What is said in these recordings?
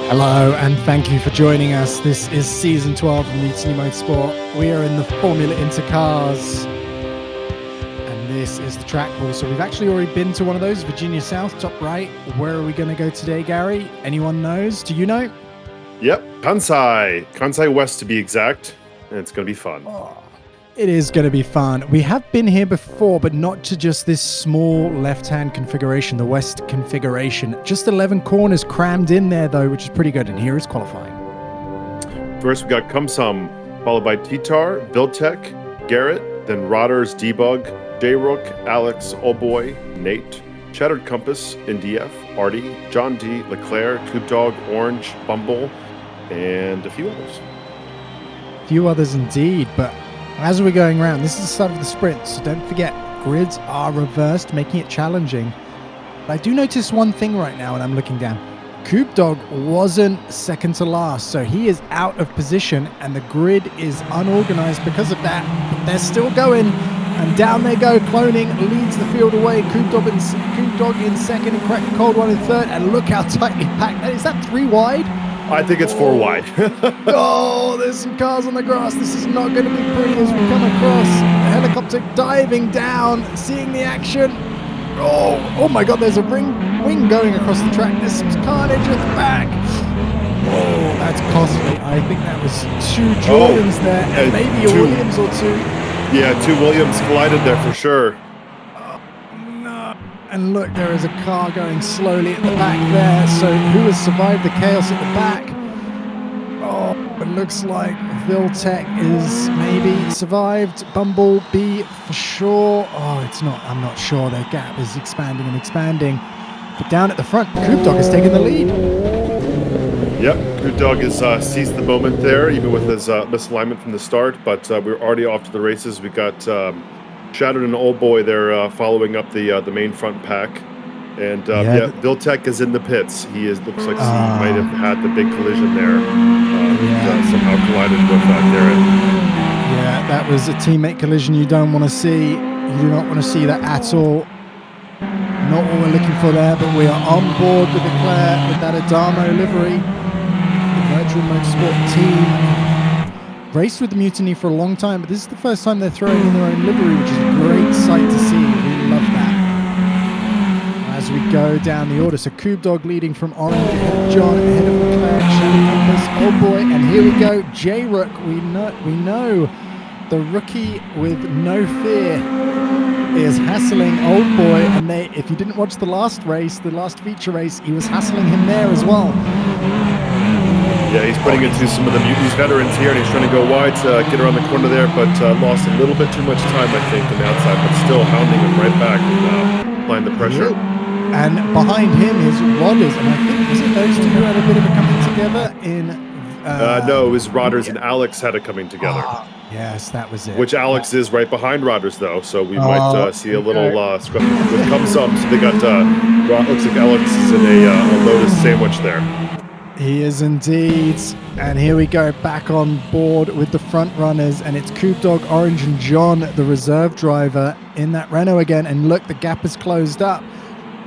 Hello, and thank you for joining us. This is season 12 of Mutiny Motorsport. We are in the Formula Inter cars, and this is the track ball. So we've actually already been to one of those, Virginia South, top right. Where are we going to go today, Gary? Anyone knows? Do you know? Yep, Kansai West to be exact, and it's going to be fun. Oh, it is going to be fun. We have been here before, but not to just this small left-hand configuration, the West configuration. Just 11 corners crammed in there, though, which is pretty good. And here is qualifying. First, we got Kumsum, followed by Titar, Viltech, Garrett, then Rodders, Debug, J-Rook, Alex, Oldboy, Nate, Shattered Compass, NDF, Artie, John D, Leclerc, Coupe Dog, Orange, Bumble, and a few others. A few others indeed, but as we're going around, this is the start of the sprint, so don't forget, grids are reversed, making it challenging. But I do notice one thing right now when I'm looking down. Coupe Dog wasn't second to last, so he is out of position, and the grid is unorganized because of that. But they're still going, and down they go. Cloning leads the field away. Coupe Dog in second, and Crack Cold One in third, and look how tightly packed. Is that 3 wide? I think it's 4 wide. Oh, there's some cars on the grass. This is not going to be pretty as we come across. A helicopter diving down, seeing the action. Oh my God, there's a wing going across the track. There's some carnage at the back. Oh, that's costly. I think that was 2 Jordans there, and maybe a Williams or 2. Yeah, 2 Williams collided there for sure. And look, there is a car going slowly at the back there. So who has survived the chaos at the back? Oh, it looks like Viltech is maybe survived. Bumblebee for sure. Oh, it's not. I'm not sure. Their gap is expanding and expanding. But down at the front, Coupe Dog has taken the lead. Yep, Coupe Dog has seized the moment there, even with his misalignment from the start. But we're already off to the races. We got Shattered and Oldboy there following up the main front pack. And Viltech is in the pits. Looks like he might have had the big collision there. Somehow collided with Garrett. Yeah, that was a teammate collision you don't want to see. You do not want to see that at all. Not what we're looking for there, but we are on board with Leclerc with that Adamo livery. The Virtual Motorsport team raced with the Mutiny for a long time, but this is the first time they're throwing in their own livery, which is a great sight to see. We love that. As we go down the order, so Coupe Dog leading from Orange, ahead of John, ahead of Leclerc, Shattered Compass, Oldboy, and here we go, J-Rook. We know the rookie with no fear is hassling Oldboy, and if you didn't watch the last race, the last feature race, he was hassling him there as well. Yeah, he's putting it to some of the Mutiny's veterans here, and he's trying to go wide to get around the corner there, but lost a little bit too much time, I think, on the outside, but still hounding him right back and applying the pressure. And behind him is Rodders, and I think, was it those two who had a bit of a coming together in... No, it was Rodders and Alex had it coming together. Yes, that was it. Which Alex is right behind Rodders, though, so we might see a little scrap with Kumsum. So they got, looks like Alex is in a Lotus sandwich there. He is indeed. And here we go, back on board with the front runners, and it's Coupe Dog, Orange, and John, the reserve driver, in that Renault again. And look, the gap is closed up.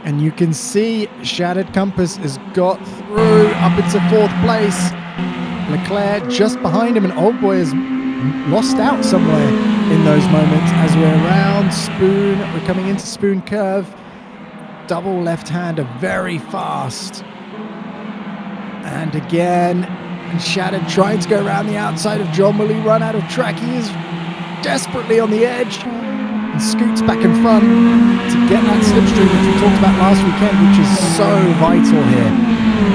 And you can see Shattered Compass has got through up into 4th place. Leclerc just behind him, and Oldboy has lost out somewhere in those moments as we're around Spoon. We're coming into Spoon Curve. Double left-hander, very fast. And again, Shattered trying to go around the outside of John. Will he run out of track? He is desperately on the edge and scoots back in front to get that slipstream, which we talked about last weekend, which is so vital here.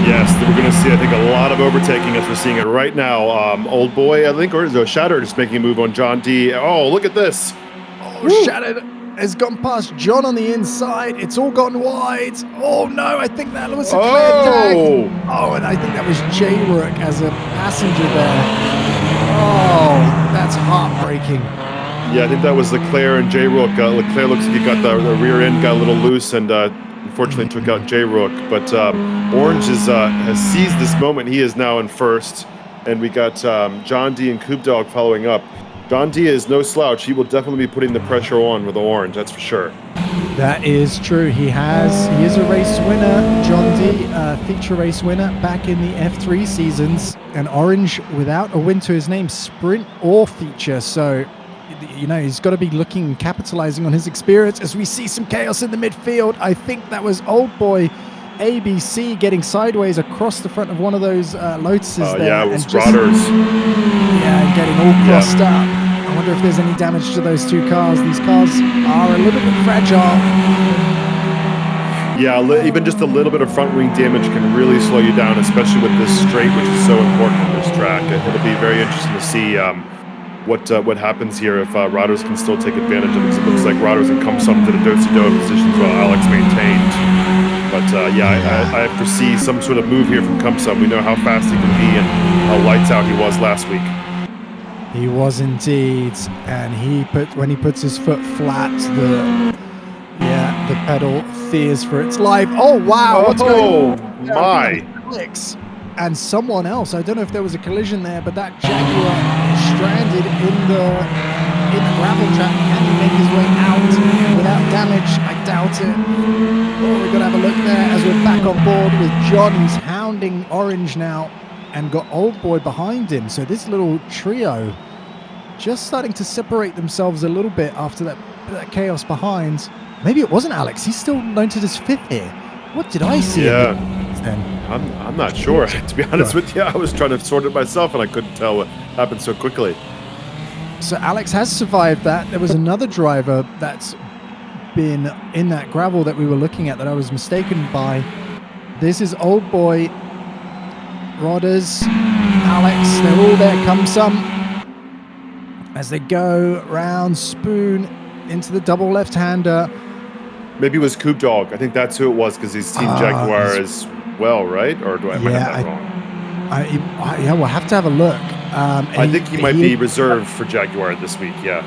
Yes, we're going to see, I think, a lot of overtaking as we're seeing it right now. Oldboy, I think, or is it Shattered is making a move on John D. Oh, look at this. Oh, Shattered has gone past John on the inside. It's all gone wide. Oh, no, I think that was a clear tag. Oh, and I think that was J-Rook as a passenger there. Oh, that's heartbreaking. Yeah, I think that was Leclerc and J-Rook. Leclerc looks like he got the rear end got a little loose and unfortunately took out J-Rook. But Orange has seized this moment. He is now in first. And we got John D and Coupe Dog following up. John Dia is no slouch. He will definitely be putting the pressure on with the orange, that's for sure. That is true. He is a race winner, John D, feature race winner back in the F3 seasons, and orange without a win to his name, sprint or feature. So, you know, he's got to be looking, capitalizing on his experience as we see some chaos in the midfield. I think that was old boy ABC getting sideways across the front of one of those Lotuses there. Yeah, it was Rodders. Yeah, getting all crossed up. I wonder if there's any damage to those two cars. These cars are a little bit fragile. Yeah, even just a little bit of front wing damage can really slow you down, especially with this straight, which is so important on this track. It'll be very interesting to see what happens here if Rodders can still take advantage of it. It looks like Rodders and Kumsum did a do-si-do positions while Alex maintained. But I foresee some sort of move here from Kumsum. We know how fast he can be and how lights out he was last week. He was indeed, and when he puts his foot flat, the pedal fears for its life. Oh wow! What's going on? My! Alex and someone else. I don't know if there was a collision there, but that Jaguar is stranded in the gravel track. Can he make his way out without damage? I doubt it. Oh, we've got to have a look there as we're back on board with John, who's hounding Orange now, and got Old Boy behind him. So this little trio just starting to separate themselves a little bit after that chaos behind. Maybe it wasn't Alex. He's still noted as fifth here. What did I see? Yeah, then? I'm not sure. To be honest with you, I was trying to sort it myself, and I couldn't tell what happened so quickly. So Alex has survived that. There was another driver that's been in that gravel that we were looking at that I was mistaken by. This is Old Boy, Rodders, Alex. They're all there. Come some. As they go round Spoon into the double left-hander. Maybe it was Coupe Dog. I think that's who it was because he's Team Jaguar as well, right? Or do I have that wrong? Yeah, we'll have to have a look. I think he might be reserved for Jaguar this week, yeah.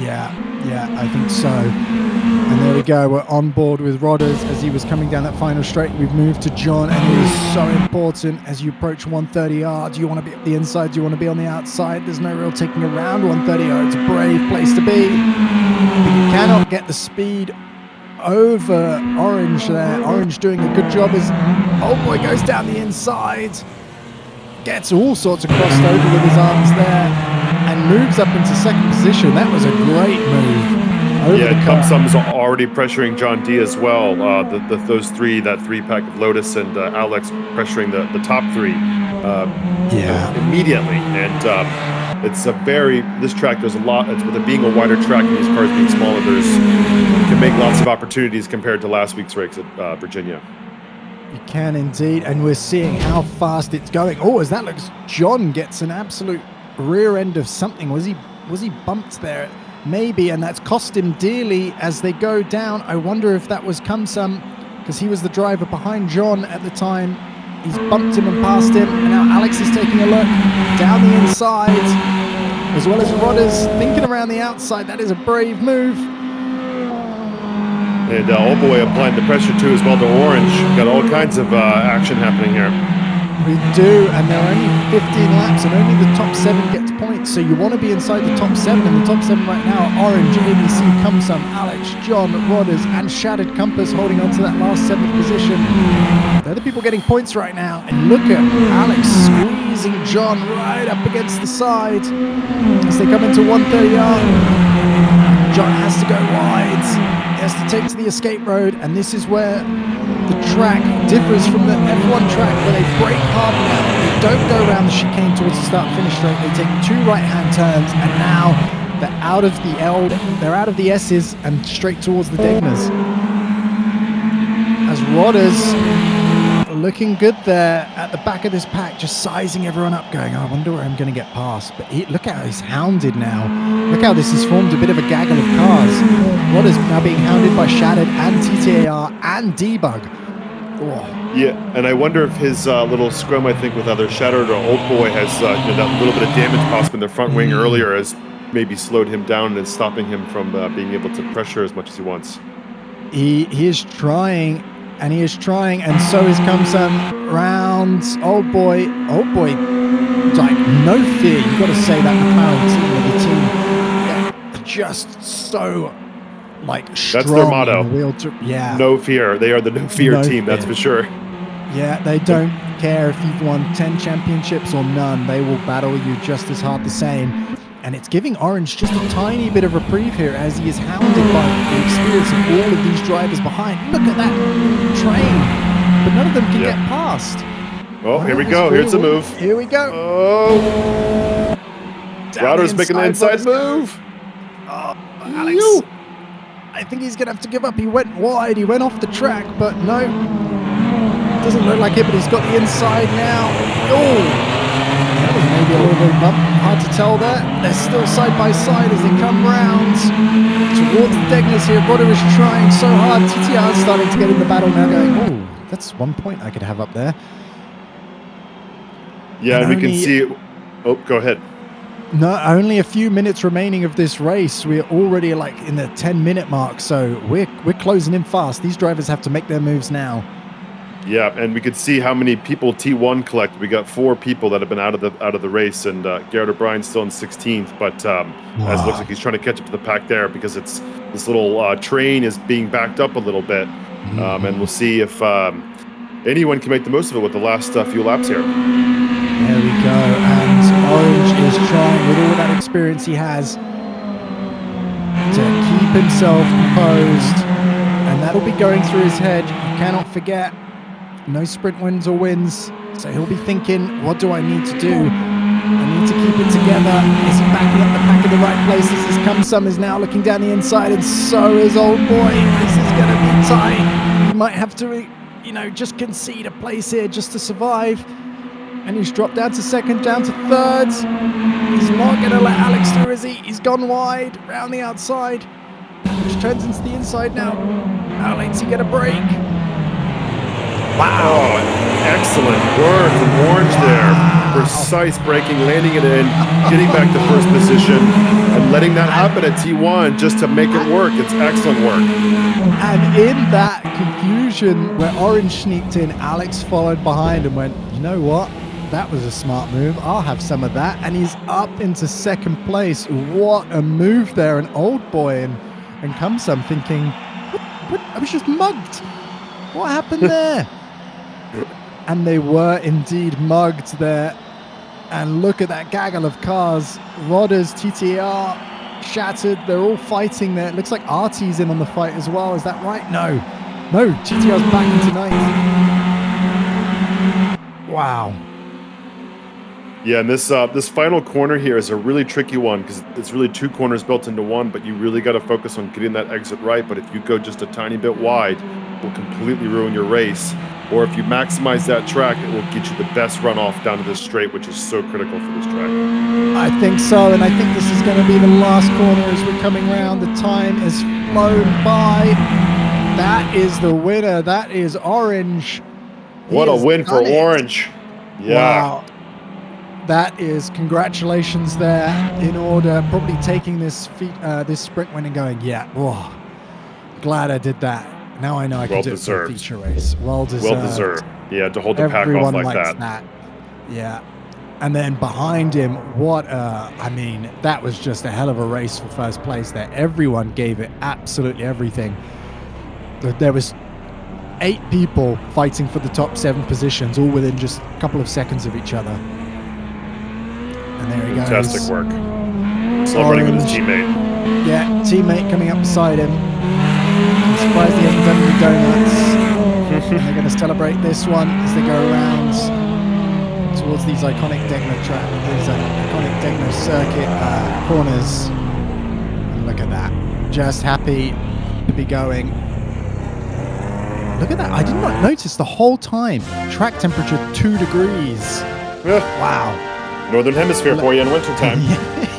Yeah, I think so. And there we go. We're on board with Rodders as he was coming down that final straight. We've moved to John, and it is so important as you approach 130R. Do you want to be at the inside? Do you want to be on the outside? There's no real taking around 130R. It's a brave place to be. But you cannot get the speed over Orange there. Orange doing a good job as Old Boy goes down the inside. Gets all sorts of crossed over with his arms there and moves up into second position. That was a great move. Kumsum's already pressuring John D as well. Those three, that three-pack of Lotus and Alex pressuring the top three immediately. And it's this track, there's a lot, with it being a wider track and these cars being smaller, you can make lots of opportunities compared to last week's race at Virginia. You can indeed, and we're seeing how fast it's going. Oh, as that looks, John gets an absolute rear end of something. Was he bumped there? Maybe, and that's cost him dearly as they go down. I wonder if that was Kumsum, because he was the driver behind John at the time. He's bumped him and passed him, and now Alex is taking a look down the inside, as well as Rodders thinking around the outside. That is a brave move. And Old Boy applying the pressure too as well to Orange. Got all kinds of action happening here. We do, and there are only 15 laps, and only the top 7 gets points. So you want to be inside the top 7, and the top 7 right now are Orange, ABC, Kumsum, Alex, John, Rodders, and Shattered Compass holding on to that last 7th position. They're the people getting points right now, and look at Alex squeezing John right up against the side as they come into 130R. John has to go wide. He has to take to the escape road, and this is where the track differs from the F1 track, where they brake hard now. They don't go around the chicane towards the start-finish straight. They take 2 right-hand turns, and now they're out of the L, they're out of the S's and straight towards the Degnas. As Rodders looking good there at the back of this pack, just sizing everyone up, going, I wonder where I'm going to get past. But look how he's hounded now. Look how this has formed a bit of a gaggle of cars. Rodders now being hounded by Shattered and TTAR and Debug. Oh. Yeah, and I wonder if his little scrum, I think, with either Shattered or Old Boy has that little bit of damage possible in the front wing earlier has maybe slowed him down and stopping him from being able to pressure as much as he wants. He is trying. And he is trying, and so is Kumsum round Old Boy, like no fear. You've got to say that McLaren team are the team just so like strong. That's their motto. In the wheel yeah. No fear. They are the no fear team, that's for sure. Yeah, they don't care if you've won 10 championships or none. They will battle you just as hard the same. And it's giving Orange just a tiny bit of reprieve here as he is hounded by the experience of all of these drivers behind. Look at that train. But none of them can get past. Oh, here we go. Here's the move. Here we go. Oh. Router's making the inside move. Oh, Alex. I think he's going to have to give up. He went wide. He went off the track, but no. Doesn't look like it, but he's got the inside now. Oh. That was maybe a little bit hard to tell there. They're still side by side as they come round towards the Degners here. Rodder is trying so hard. TTR is starting to get in the battle now going, oh, that's 1 point I could have up there. Yeah, and we can see it. Oh, go ahead. No, only a few minutes remaining of this race. We're already like in the 10-minute mark, so we're closing in fast. These drivers have to make their moves now. Yeah, and we could see how many people T1 collected. We got 4 people that have been out of the race, and Garrett O'Brien's still in 16th. But as it looks like he's trying to catch up to the pack there because it's this little train is being backed up a little bit, and we'll see if anyone can make the most of it with the last few laps here. There we go, and Orange is trying with all that experience he has to keep himself composed, and that'll be going through his head. You cannot forget. No sprint wins or wins, so he'll be thinking, what do I need to do? I need to keep it together. Is he backing up the pack in the right places? As Kumsum is now looking down the inside, and so is Old Boy. This is going to be tight. He might have to, just concede a place here just to survive. And he's dropped down to second, down to third. He's not going to let Alex through, is he? He's gone wide, round the outside. Which turns into the inside now. How late's he going to brake? Wow, excellent work from Orange there. Precise braking, landing it in, getting back to first position, and letting that happen at T1 just to make it work. It's excellent work. And in that confusion where Orange sneaked in, Alex followed behind and went, you know what? That was a smart move. I'll have some of that. And he's up into second place. What a move there. An Old Boy and Kumsum thinking, what? I was just mugged. What happened there? And they were indeed mugged there. And look at that gaggle of cars. Rodders, TTR, shattered. They're all fighting there. It looks like Artie's in on the fight as well. Is that right? No, TTR's back into ninth. Wow. Yeah, and this final corner here is a really tricky one because it's really 2 corners built into one, but you really got to focus on getting that exit right. But if you go just a tiny bit wide, it will completely ruin your race. Or if you maximize that track, it will get you the best runoff down to this straight, which is so critical for this track. I think so, and I think this is going to be the last corner as we're coming round. The time has flown by. That is the winner. That is Orange. What a win for Orange. Yeah. Wow. That is congratulations there in order. Probably taking this sprint win and going, yeah, whoa, glad I did that. Now I know I can do it for a feature race. Well deserved. Well deserved. Yeah, to hold the pack off like that. Yeah. And then behind him, that was just a hell of a race for first place there. Everyone gave it absolutely everything. There was 8 people fighting for the top 7 positions, all within just a couple of seconds of each other. And there he goes. Fantastic work. Celebrating with his teammate. Yeah, teammate coming up beside him. I'm surprised he hasn't done any donuts. And they're going to celebrate this one as they go around towards these iconic iconic Degner circuit corners. And look at that. Just happy to be going. Look at that. I did not notice the whole time. Track temperature 2 degrees. Wow. Northern Hemisphere for you in wintertime.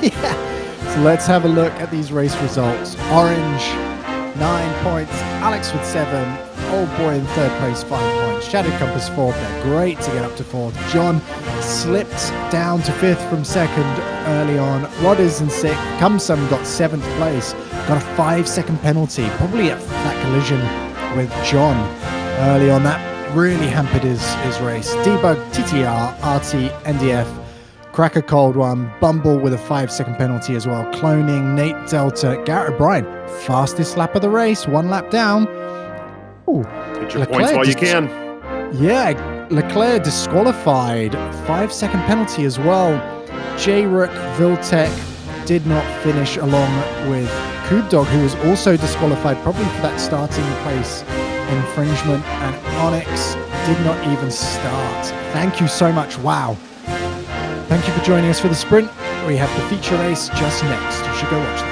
Yeah. So let's have a look at these race results. Orange, 9 points. Alex with 7. Old Boy in 3rd place, 5 points. Shattered Compass 4th. They're great to get up to 4th. John slipped down to 5th from 2nd early on. Rodders in 6th. Kumsum got 7th place. Got a 5-second penalty. Probably at that collision with John early on. That really hampered his race. Debug, TTR, RT, NDF. Crack a cold one. Bumble with a 5-second penalty as well. Cloning, Nate Delta, Garrett O'Brien, fastest lap of the race, 1 lap down. Ooh, Get your points while you can. Yeah, Leclerc disqualified, 5-second penalty as well. J-Rook Viltec did not finish along with Coob Dog, who was also disqualified, probably for that starting place infringement, and Onyx did not even start. Thank you so much. Wow. Thank you for joining us for the sprint. We have the feature race just next. You should go watch that.